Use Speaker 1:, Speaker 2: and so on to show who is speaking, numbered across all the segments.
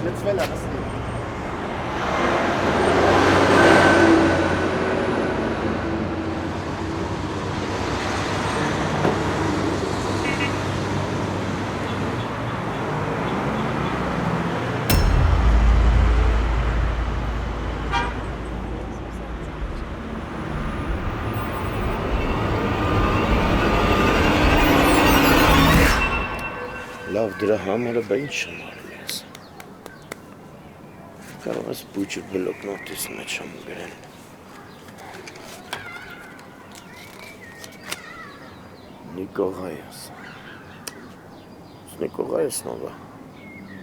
Speaker 1: լծվել է նստի։ Լավ դրա համարը բա ինչ եմ արել ես։ Կարող ես բույջը բլոկնոտիս մեջ եմ գրել։ Նիկողայես։ Նիկողայես նովա։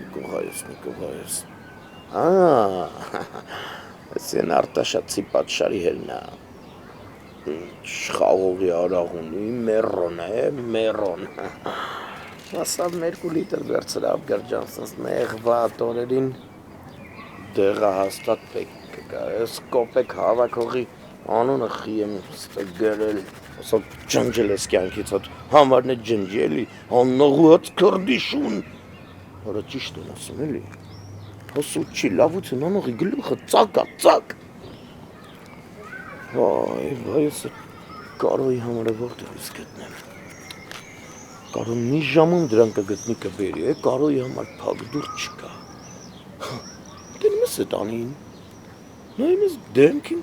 Speaker 1: Նիկողայես։ Ես են արտաշատցի պատշարի հելնա։ Շխաղողի արաղունի մերոն։ Ասավ 2 լիտր վերցրավ գրջանցնս նեղվատ օրերին դեղա հաստատ պեք կգա, ես կոպեք հավաքողի անունը խի եմ գրել, ասավ ջնջել ես կյանքից հատ համարն է ջնջի էլի, աննողուած կրդիշուն, հորա ճիշտ են ասում էլի, հոսուտ չի լավություն անողի գլուխը ծակ, վայ ես կարոյի համարը որտեղ ես գտնեմ, Կարոն մի ժամում դրան կգտնի կբերի, կարոյի համար փակ դուր չկա։ Դնում ես էտ անին, նայում ես դեմքին,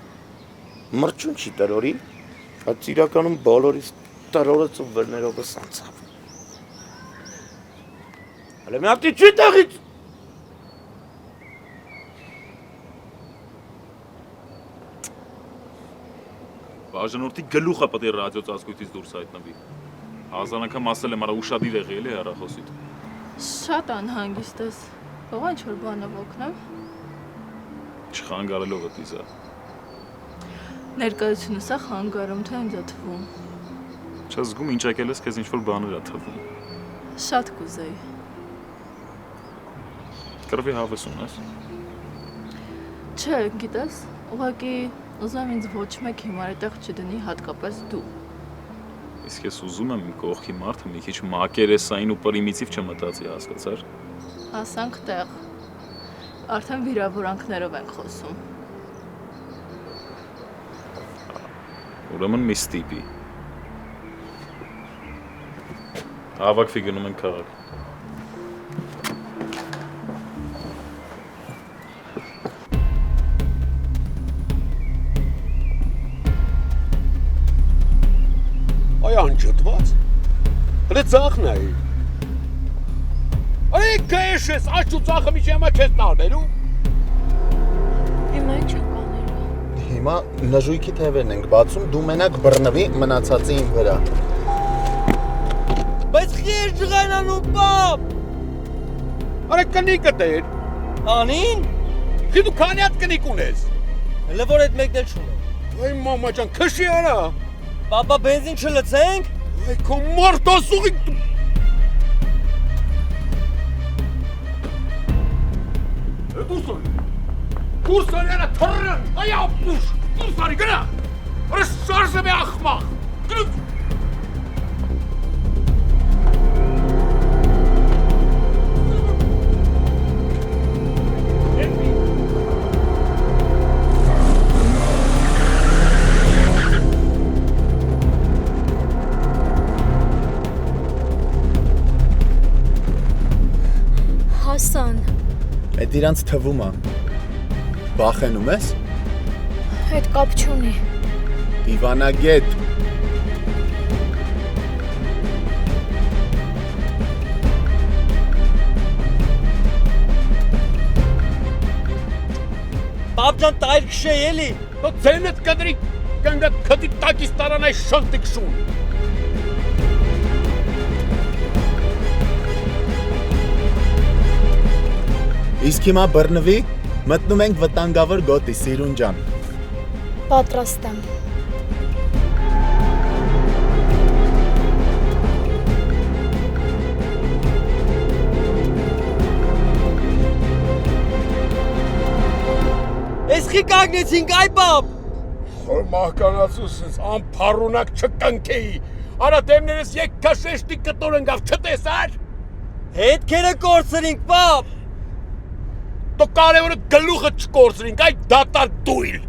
Speaker 1: մրջուն չի տրորին, այդ իրականում բոլորիս տրորեց ու վրներովս անցավ։ Հələ մի հատի չի տեղից։
Speaker 2: Բաժանորդի գլուխը պետք է ռադիո ծածկույթից դուրս հայտնվի։ Հազար անգամ ասել եմ, արա ուշադիր եղի էլի հեռախոսիդ։
Speaker 3: Շատ անհանգիստ ես, ող ինչ-որ բանով օգնեմ։
Speaker 2: Չխանգարելով էտիզա։
Speaker 3: Ներկայությունս է խանգարում, թե ինձ է թվում։
Speaker 2: Չես զգում ինչ եկել ես, քեզ ինչ-որ բաներ է թվում։
Speaker 3: Շատ կուզեի։
Speaker 2: Կրվի հավես ունես։
Speaker 3: Չէ, գիտես, ուղղակի ուզում եմ ինձ ոչ մեկ հիմար այդտեղ չդնի, հատկապես դու։
Speaker 2: Իսկ ես ուզում եմ իմ կողքի մարդը մի քիչ մակերեսային ու պրիմիտիվ չմտածի, հասկացար։
Speaker 3: Հասանք տեղ։ Արդեն վիրավորանքներով ենք խոսում։
Speaker 2: Ուրեմն մի ստիպի։ Հավաքվի գնում ենք քաղաք։
Speaker 4: Անջտված, հլե ծախն է Արե կեշ ես, աչու ծախը միջի հիմա կեզ նարնելու
Speaker 3: Հիմա ինչ ենք անելու
Speaker 1: Հիմա նժույքի թևերն ենք բացում, դու մենակ բռնվի մնացածի իմ վրա
Speaker 5: Բայց խի ես ջղայնանում պապ
Speaker 4: Արե կնիկը տեր
Speaker 5: Անին
Speaker 4: Խի դու քանի հատ կնիկ ունես
Speaker 5: Հլը որ էդ մեկն էլ չունեմ
Speaker 4: Այ մամա ջան, քշի արա
Speaker 5: Պապա բենզին չլցենք
Speaker 4: Այ քո մարդ ասուղի Դուրս արի արա թռրն, այ ապուշ, դուրս արի գնա Արը շարժը մի ախմախ, գնուց
Speaker 6: Հասան
Speaker 1: Էդ իրանց թվում է Բախենում ես?
Speaker 6: Այդ կապ չունի
Speaker 1: Դիվանագետ
Speaker 5: Պապ ջան տայր քշե էլի
Speaker 4: Դո ձենդ կդրի կնգատ քդի տակից տարան այս շանտի քշուն
Speaker 1: Իսկ հիմա բռնվի, մտնում ենք վտանգավոր գոտի, Սիրուն ջան
Speaker 6: Պատրաստ եմ
Speaker 5: Ես խի կագնեցինք այ պապ
Speaker 4: Խոր մահկանացուս ես անպարունակ չկնքեի Արա դեմներս եկ կաշեշտի կտոր ընգավ չտեսար
Speaker 5: Հետքերը կորցրինք պապ
Speaker 4: Դու կարևորը գլուխը չկորցրինք, այ դատար դույլ։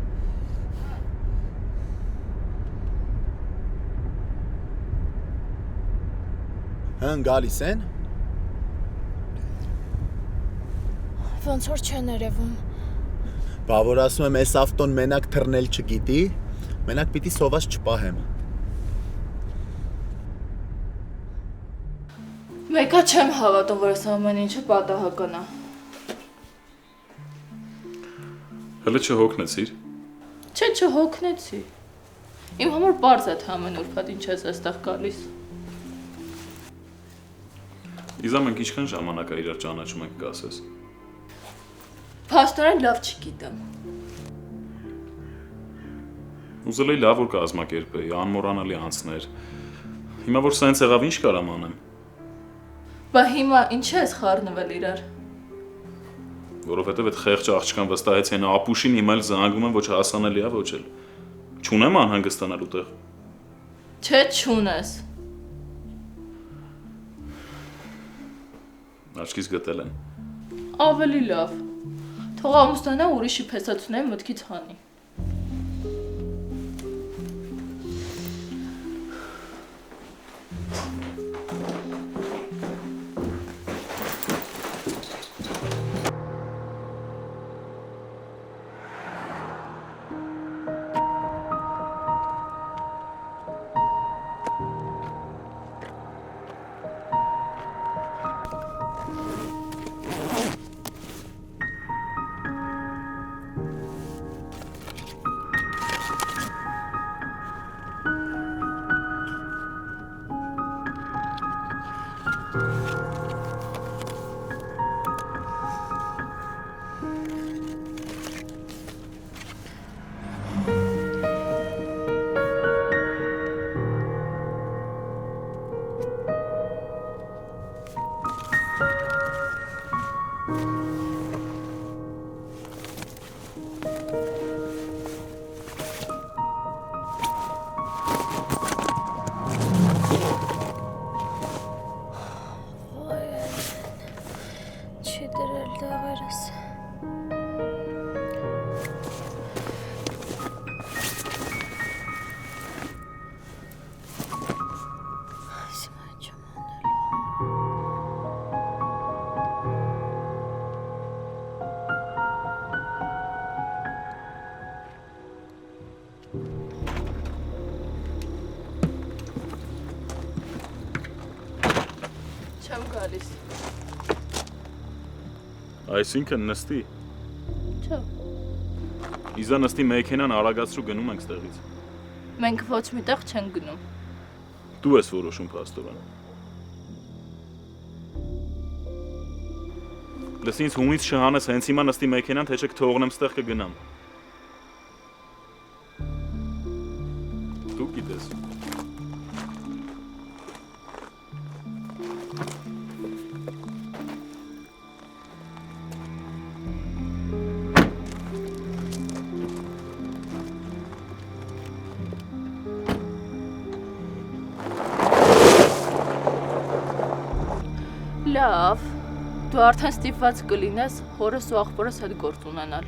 Speaker 7: Հն գալիս են։
Speaker 6: Ոնց որ չեն երևում։
Speaker 7: Բա որ ասում եմ, այս ավտոն մենակ թռնել չգիտի, մենակ պիտի սոված չպահեմ։
Speaker 3: Մեկա չեմ հավատում, որ այս ամեն ինչը պատահական է։
Speaker 2: Հələ չհոգնեցիր։
Speaker 3: Չէ, չհոգնեցի։ Իմ համար պարզ է թե ամեն ուրբաթ ինչ ես այստեղ գալիս։
Speaker 2: Իզա մենք ինչքան ժամանակ է իրար ճանաչում ենք կասես։
Speaker 3: Փաստորեն լավ չգիտեմ։
Speaker 2: Ուզել էի լավ որ կազմակերպեի, անմոռանալի անցներ։ Հիմա որ սենց եղավ, ինչ կարամ անեմ։
Speaker 3: Բա հիմա ինչ ես խառնվել իրար։
Speaker 2: Որովհետև այդ խեղճ աղջկան վստահեց այն ապուշին, հիմա էլ զանգում եմ, ոչ հասանելի է, ոչ էլ։ Չունեմ անհանգստանալու տեղ։
Speaker 3: Չէ, չունես։
Speaker 2: Աչքից գտել են։
Speaker 3: Ավելի լավ։ Թող ամուսնանա ուրիշի փեսացունեն մտքից հանի։
Speaker 6: Չի դրել դաղերս։ Այսինքն չեմ անելու։
Speaker 3: Չեմ գալիս։
Speaker 2: Այսինքն նստի։
Speaker 3: Չէ։
Speaker 2: Իզա նստի մեքենան արագացրու գնում ենք ստեղից։
Speaker 3: Մենք ոչ մի տեղ չենք գնում։
Speaker 2: Դու ես որոշում փաստորեն։ Լսի ինձ հունից չհանես, հենց հիմա նստի մեքենան, թե չէ կթողնեմ ստեղ կգնամ։ Դու գիտես։
Speaker 3: Լավ, դու արդեն ստիպված կլինես հորս ու աղբորս հետ գործ ունենալ։